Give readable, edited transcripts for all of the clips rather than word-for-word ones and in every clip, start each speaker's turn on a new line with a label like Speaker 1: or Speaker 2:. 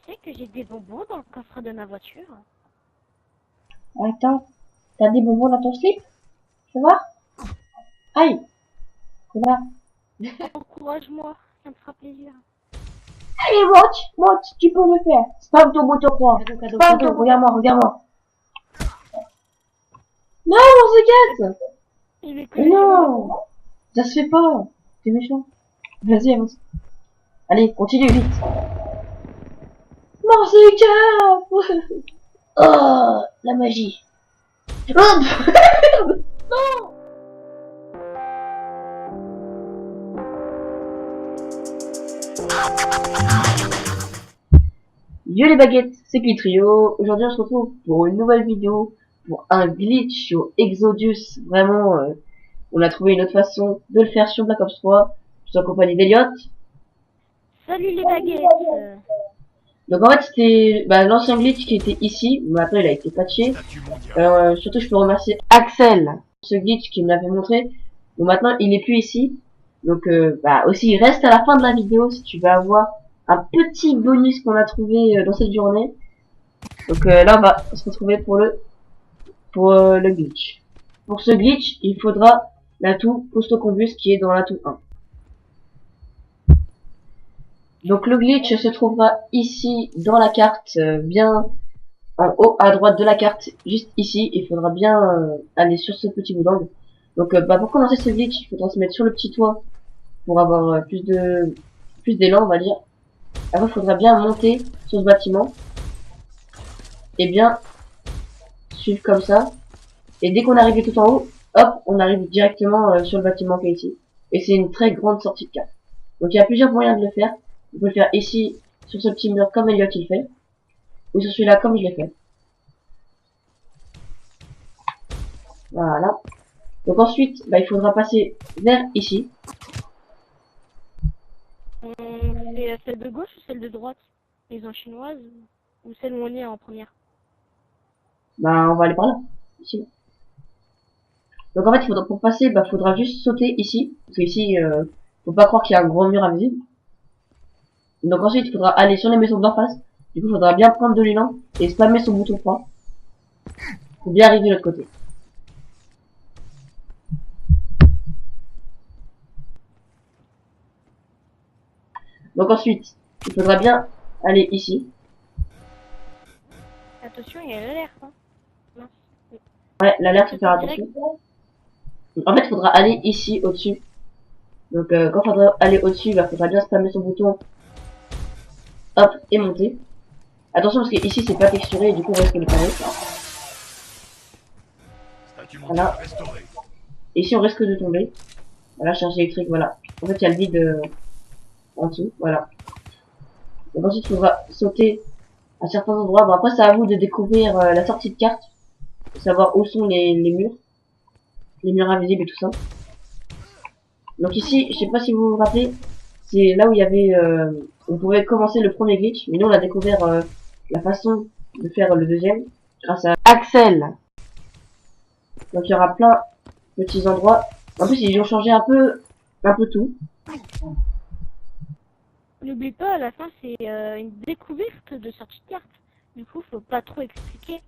Speaker 1: sais que j'ai des bonbons dans le coffre de ma voiture?
Speaker 2: Attends, t'as des bonbons dans ton slip? Fais voir. Aïe, là.
Speaker 1: Encourage-moi, ça me fera plaisir.
Speaker 2: Allez, monte, tu peux le faire. Spam ton bouton point. Spam ton, regarde-moi. Non, on se gâte.
Speaker 1: Il est
Speaker 2: Mais
Speaker 1: collé sur moi.
Speaker 2: non, ça se fait pas. T'es méchant. Vas-y, avance. Allez, continue vite. Non, c'est gâte. Oh, la magie. Hop.
Speaker 1: Non!
Speaker 2: Yo les baguettes, c'est Kitrio. Aujourd'hui on se retrouve pour une nouvelle vidéo, pour un glitch sur Exodus. Vraiment, on a trouvé une autre façon de le faire sur Black Ops 3. Je suis en compagnie d'Eliott.
Speaker 1: Salut les baguettes!
Speaker 2: Donc en fait c'était l'ancien glitch qui était ici, mais après il a été patché. Surtout je peux remercier Axel, ce glitch qui me l'avait montré. Donc maintenant il est plus ici. Donc aussi il reste à la fin de la vidéo si tu veux avoir un petit bonus qu'on a trouvé dans cette journée. Donc là on va se retrouver pour le glitch. Pour ce glitch, il faudra l'atout Costocombus qui est dans l'atout 1. Donc le glitch se trouvera ici dans la carte, bien en haut à droite de la carte, juste ici. Il faudra bien aller sur ce petit bout d'angle. Donc pour commencer ce glitch, il faudra se mettre sur le petit toit pour avoir plus d'élan, on va dire. Après, il faudra bien monter sur ce bâtiment et bien suivre comme ça. Et dès qu'on arrive tout en haut, hop, on arrive directement sur le bâtiment qui est ici. Et c'est une très grande sortie de carte. Donc il y a plusieurs moyens de le faire. Vous pouvez le faire ici, sur ce petit mur comme Elliot il fait. Ou sur celui-là comme je l'ai fait. Voilà. Donc ensuite, il faudra passer vers ici.
Speaker 1: C'est celle de gauche ou celle de droite? Les en chinoise ou celle où on est en première?
Speaker 2: On va aller par là. Ici. Donc en fait, pour passer, faudra juste sauter ici. Parce que ici, faut pas croire qu'il y a un gros mur invisible. Donc ensuite, il faudra aller sur les maisons d'en face. Du coup, il faudra bien prendre de l'élan et spammer son bouton 3 pour bien arriver de l'autre côté. Donc ensuite, il faudra bien aller ici.
Speaker 1: Attention, il y a l'alerte. Hein. Mince.
Speaker 2: Ouais, l'alerte, faut faire attention. En fait, il faudra aller ici, au-dessus. Donc quand il faudra aller au-dessus, il faudra bien spammer son bouton. Hop, et monter. Attention parce que ici c'est pas texturé et du coup on risque de tomber. Voilà. Et ici on risque de tomber. Voilà, charge électrique, voilà. En fait il y a le vide en dessous, voilà. Donc ensuite il faudra sauter à certains endroits. Bon après c'est à vous de découvrir la sortie de carte. Pour savoir où sont les murs. Les murs invisibles et tout ça. Donc ici, je sais pas si vous vous rappelez, c'est là où il y avait on pouvait commencer le premier glitch, mais nous on a découvert la façon de faire le deuxième grâce à Axel. Donc il y aura plein de petits endroits. En plus ils ont changé un peu tout.
Speaker 1: N'oublie pas, à la fin, c'est une découverte de sortie de carte. Du coup, faut pas trop expliquer.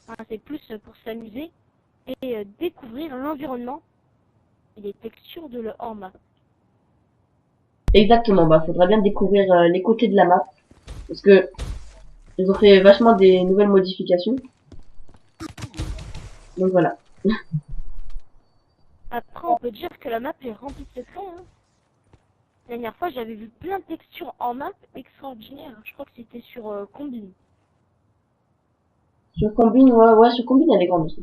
Speaker 1: Enfin, c'est plus pour s'amuser et découvrir l'environnement et les textures de le hors-map.
Speaker 2: Exactement, faudra bien découvrir les côtés de la map. Parce que ils ont fait vachement des nouvelles modifications. Donc voilà.
Speaker 1: Après, on peut dire que la map est remplie de secrets. Hein. La dernière fois, j'avais vu plein de textures en map extraordinaires. Je crois que c'était sur Combine.
Speaker 2: Sur Combine, ouais, sur Combine elle est grande aussi.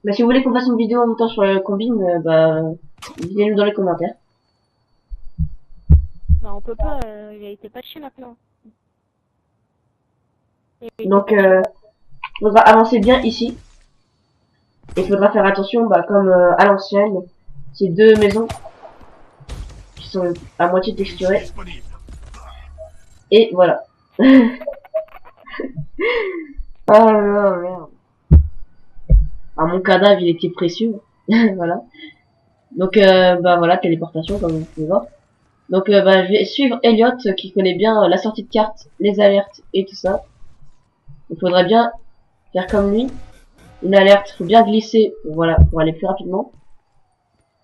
Speaker 2: Mais si vous voulez qu'on fasse une vidéo en même temps sur Combine, dites-le nous dans les commentaires.
Speaker 1: On peut pas, il a été patché maintenant.
Speaker 2: Donc, faudra avancer bien ici. Et faudra faire attention, comme à l'ancienne, ces deux maisons qui sont à moitié texturées. Et voilà. Oh là merde. Ah, mon cadavre, il était précieux. Voilà. Donc, voilà, téléportation, comme vous pouvez voir. Donc bah, je vais suivre Elliot qui connaît bien la sortie de carte, les alertes et tout ça. Il faudrait bien faire comme lui. Une alerte, faut bien glisser, voilà, pour aller plus rapidement.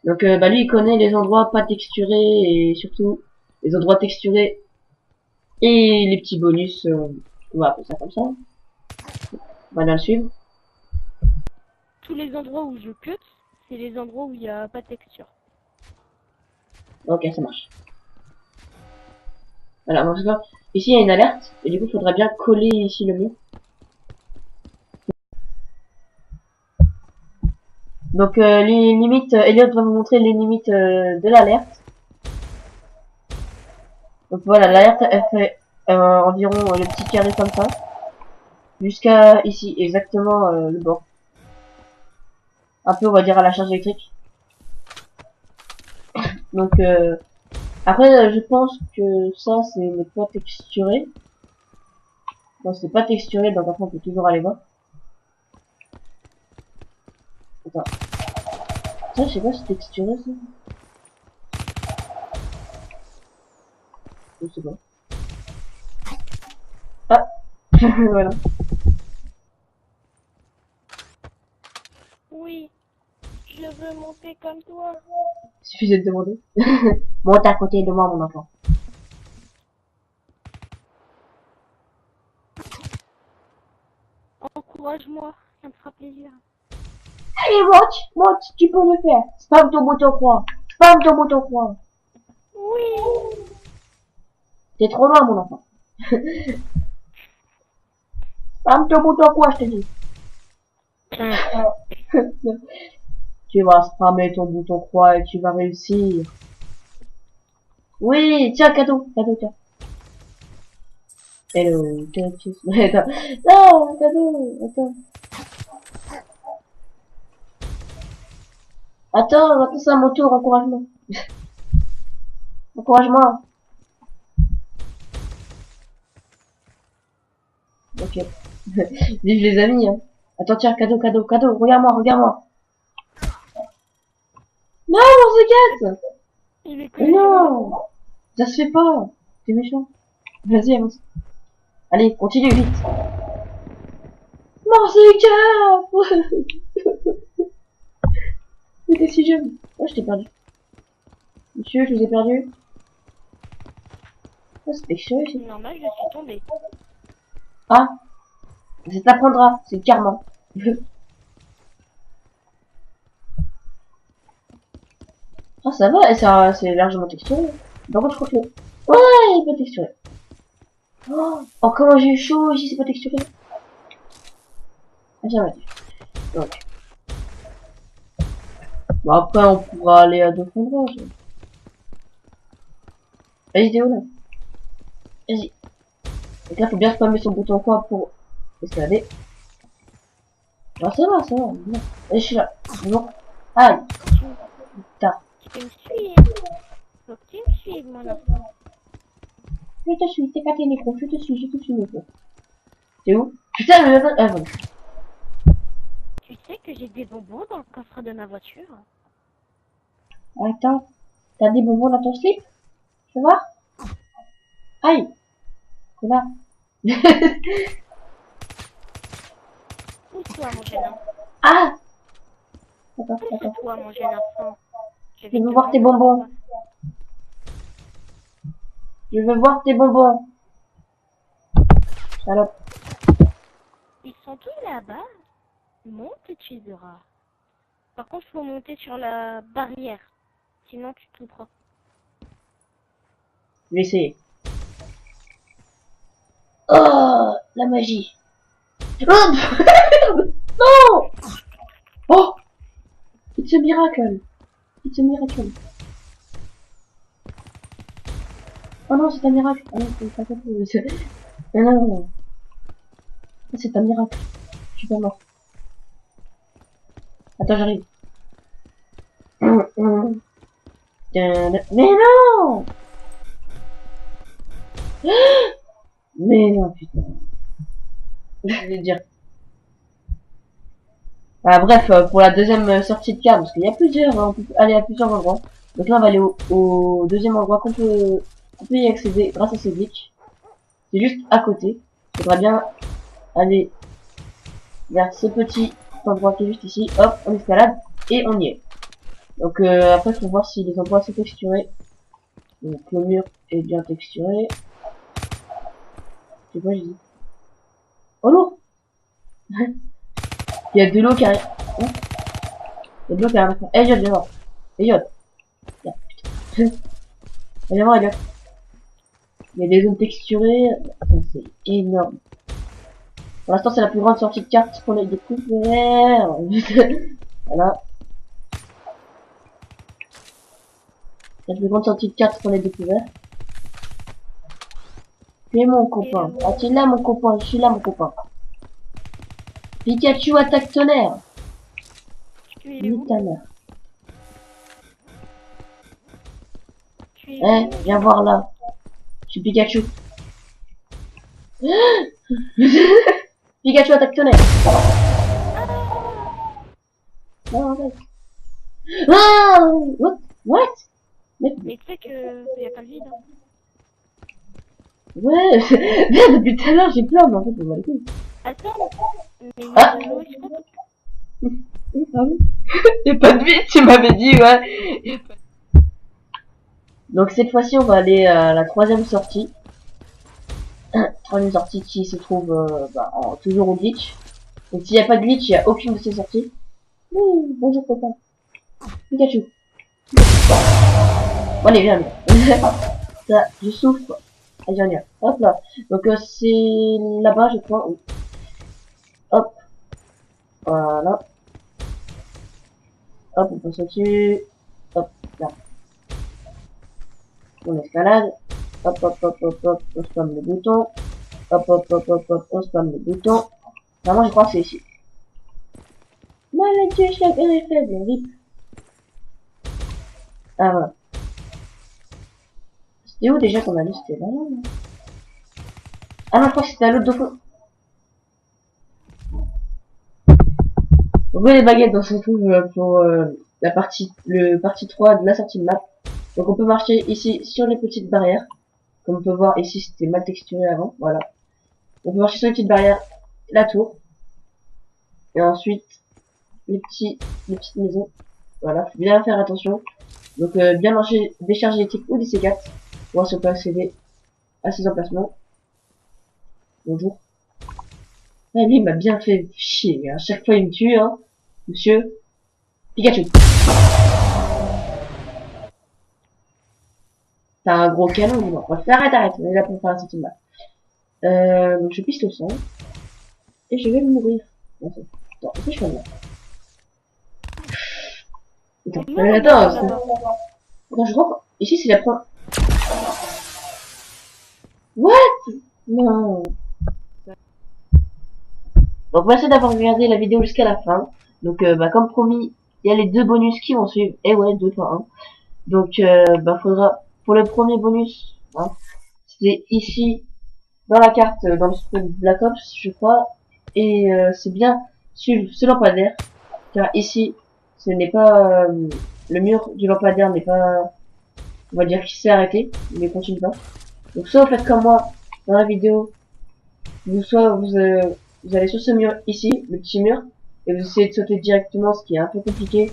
Speaker 2: Donc bah lui il connaît les endroits pas texturés et surtout les endroits texturés et les petits bonus, on va appeler ça comme ça. On va bien le suivre.
Speaker 1: Tous les endroits où je cut, c'est les endroits où il n'y a pas de texture.
Speaker 2: Ok, ça marche. Voilà, bon, ici il y a une alerte et du coup il faudra bien coller ici le mur. Donc les limites, Elliot va vous montrer les limites de l'alerte. Donc voilà, l'alerte elle fait environ le petit carré comme ça, jusqu'à ici, exactement le bord. Un peu on va dire à la charge électrique. Donc après je pense que ça c'est n'est pas texturé. Non c'est pas texturé donc après on peut toujours aller voir. Attends. Ça je sais pas si c'est texturé ça. Je sais pas. Ah voilà.
Speaker 1: Oui, je veux monter comme toi.
Speaker 2: Suffisait de demander. Monte à côté de moi mon enfant.
Speaker 1: Encourage-moi, ça me fera plaisir.
Speaker 2: Allez monte, tu peux le faire. Spam ton bouton croix. Spam ton bouton croix.
Speaker 1: Oui.
Speaker 2: T'es trop loin mon enfant. Spam ton bouton croix je te dis. Tu vas spammer ton bouton croix et tu vas réussir. Oui, tiens, tiens. Hello, attends. Non, attends. Attends, c'est à mon tour, encourage-moi. Encourage-moi. Ok. Vive les amis, hein. Attends, tiens, cadeau. Regarde-moi. Non, on se casse.
Speaker 1: Il est
Speaker 2: Mais
Speaker 1: collé sur moi.
Speaker 2: non. Ça se fait pas. T'es méchant. Vas-y, avance. Allez, continue vite. Non, c'est casse. J'étais si jeune. Oh, je t'ai perdu. Monsieur, je vous ai perdu. Oh, c'était chaud,
Speaker 1: C'est normal, je suis tombée.
Speaker 2: Ah, ça t'apprendra, c'est le karma. Ah, ça va, et ça, c'est largement texturé. Par contre, je crois que ouais, il est pas texturé. Oh, comment j'ai eu chaud ici, c'est pas texturé. Ah, ça va. Donc. Bon, après, on pourra aller à d'autres endroits. Vas-y, t'es où là? Vas-y. Donc là, faut bien spammer son bouton quoi pour escalader. Ah, ça va. Bien. Allez, je suis là. Bon. Aïe. Putain.
Speaker 1: Tu peux me suivre. Faut que tu me suives, mon enfant.
Speaker 2: Je te suis, t'es pas tes micros, je te suis, micro. T'es où? Putain, mais ah, voilà.
Speaker 1: Tu sais que j'ai des bonbons dans le coffre de ma voiture.
Speaker 2: Attends, t'as des bonbons dans ton slip? Tu vois? Aïe, connard.
Speaker 1: Pousse-toi, mon jeune enfant.
Speaker 2: Ah! Attends.
Speaker 1: Pousse-toi, mon jeune enfant. Je
Speaker 2: Je
Speaker 1: vais
Speaker 2: veux
Speaker 1: te
Speaker 2: voir tes
Speaker 1: montrer
Speaker 2: bonbons.
Speaker 1: quoi.
Speaker 2: Je veux voir tes bonbons. Salope.
Speaker 1: Ils sont tous là-bas. Monte et tu les auras. Par contre, faut monter sur la barrière. Sinon, tu te louperas.
Speaker 2: Je vais essayer. Oh, la magie. Oh, non! Oh! It's a miracle. Oh non, c'est un miracle. Oh non, c'est pas possible. Non. C'est un miracle. Je suis pas mort. Attends, j'arrive. Mais non! Mais non, putain. Je vais dire. Ah, bref, pour la deuxième sortie de carte, parce qu'il y a plusieurs, on peut aller à plusieurs endroits. Donc là, on va aller au deuxième endroit qu'on peut y accéder grâce à ce glitch. C'est juste à côté. Il faudra bien aller vers ce petit endroit qui est juste ici. Hop, on escalade et on y est. Donc après, il faut voir si les endroits sont texturés. Donc le mur est bien texturé. C'est quoi, j'ai dit? Oh lourd. Il y a de l'eau qui arrive. Hein, il y a de l'eau qui arrive. Eh, Elliot, viens voir. Elliot. Viens voir, Elliot. Il y a des zones texturées. C'est énorme. Pour l'instant, c'est la plus grande sortie de cartes qu'on ait découvert. Voilà. La plus grande sortie de cartes qu'on ait découvert. Tu es mon copain. Ah, tu es là, mon copain. Je suis là, mon copain. Pikachu attaque tonnerre.
Speaker 1: Tu es
Speaker 2: Nique
Speaker 1: où?
Speaker 2: ta mère.
Speaker 1: Tu es
Speaker 2: Eh,
Speaker 1: où?
Speaker 2: viens voir là. Je suis Pikachu. Pikachu attaque tonnerre. Non, arrête. Ah, what? Mais,
Speaker 1: Mais tu sais que y a pas le vide. Hein.
Speaker 2: ouais, merde, depuis tout à l'heure j'ai plein, mais en fait, je m'en couilles.
Speaker 1: Attends, mais il y
Speaker 2: Ah.
Speaker 1: a de l'eau, je crois.
Speaker 2: Ah oui. Y'a pas de vide, tu m'avais dit, ouais. Donc cette fois-ci, on va aller à la troisième sortie. Troisième sortie qui se trouve toujours au glitch. Donc s'il n'y a pas de glitch, il n'y a aucune de ces sorties. Bonjour copain. Pikachu. Bon, allez, viens, viens. Ça, je souffre. Allez, viens, viens. Hop là. Donc c'est là-bas, je crois. Oui. Hop. Voilà. Hop, on passe au-dessus. Hop, là. On escalade. Hop, hop, hop, hop, hop, on spamme le bouton. Hop, hop, hop, hop, hop, on spamme le bouton. Normalement, je crois que c'est ici. Maladie, chacun est faible, rip. Ah, voilà. C'était où déjà qu'on a lu? C'était là. Ah non, je crois que c'était à l'autre de. Donc, les baguettes, on se retrouve pour la partie 3 de la sortie de map. Donc, on peut marcher ici sur les petites barrières. Comme on peut voir ici, c'était mal texturé avant. Voilà. On peut marcher sur les petites barrières, la tour. Et ensuite, les petites maisons. Voilà, faut bien faire attention. Donc, bien décharger les tics ou des C4. Pour voir si on peut accéder à ces emplacements. Bonjour. Ah, lui, il m'a bien fait chier. À chaque fois, il me tue, hein. Monsieur Pikachu. T'as un gros canon, dis-moi. Arrête. On est là pour faire un sortie de map. Donc, je pisse le sang. Et je vais mourir. Attends, est-ce que je fais là? Attends, je rentre. Ici, c'est la première. What? Non. Donc merci d'avoir regardé la vidéo jusqu'à la fin. Donc comme promis, il y a les deux bonus qui vont suivre. Et ouais, 2 fois 1. Donc faudra pour le premier bonus, hein, c'est ici dans la carte, dans le script Black Ops, je crois. Et c'est bien suivre ce lampadaire, car ici ce n'est pas le mur du lampadaire n'est pas, on va dire qu'il s'est arrêté, mais continue pas. Donc soit vous faites comme moi dans la vidéo, soit vous allez sur ce mur ici, le petit mur, et vous essayez de sauter directement, ce qui est un peu compliqué,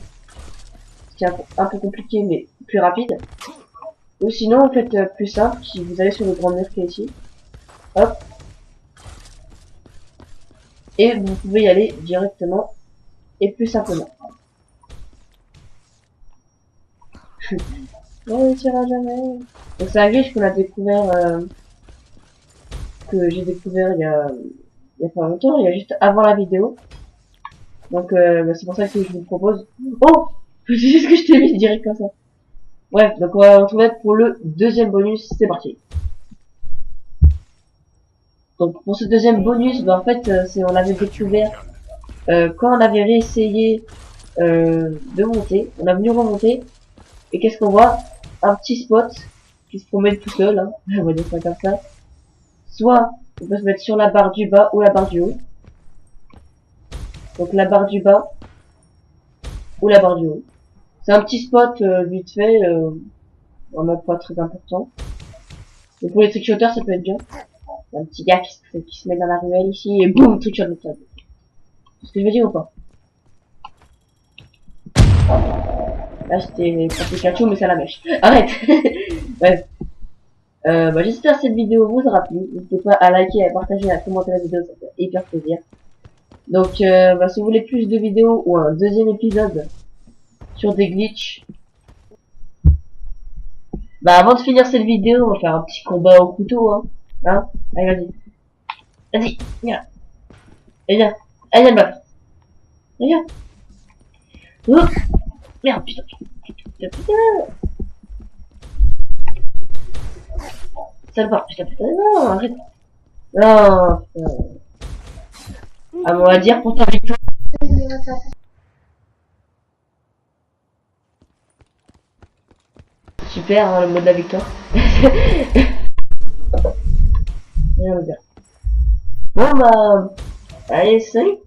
Speaker 2: mais plus rapide. Ou sinon, vous faites plus simple, si vous allez sur le grand mur qui est ici, hop, et vous pouvez y aller directement et plus simplement. On ne réussira jamais. Donc c'est un glitch qu'on a découvert, que j'ai découvert il y a pas longtemps, il y a juste avant la vidéo. Donc c'est pour ça que je vous propose. Oh, c'est ce que je t'ai mis direct comme ça. Bref, donc on va se retrouver pour le deuxième bonus, c'est parti. Donc pour ce deuxième bonus, en fait, on l'avait découvert quand on avait réessayé de monter. On a venu remonter et qu'est-ce qu'on voit? Un petit spot qui se promène tout seul, hein, on va dire ça comme ça. Soit on peut se mettre sur la barre du bas ou la barre du haut. Donc la barre du bas ou la barre du haut. C'est un petit spot vite fait, vraiment pas très important. Mais pour les trickshotters, ça peut être bien. Un petit gars qui se met dans la ruelle ici et boum, trickshot de table. C'est ce que je veux dire ou pas? Là, c'était pas Pikachu, mais c'est la mèche. Arrête. Bref. Bah, j'espère que cette vidéo vous aura plu. N'hésitez pas à liker, à partager, à commenter la vidéo, ça fait hyper plaisir. Donc, bah, si vous voulez plus de vidéos ou un deuxième épisode sur des glitches, bah, avant de finir cette vidéo, on va faire un petit combat au couteau, hein. Hein? Allez, vas-y. Vas-y, viens. Viens. Allez, viens, battre. Viens. Oh. Merde, putain. Putain. Salopard, putain, non, arrête. Non, putain. Ah, on va dire pour ta victoire. Super, hein, le mode de la victoire. Rien à dire. Bon, bah, allez, salut.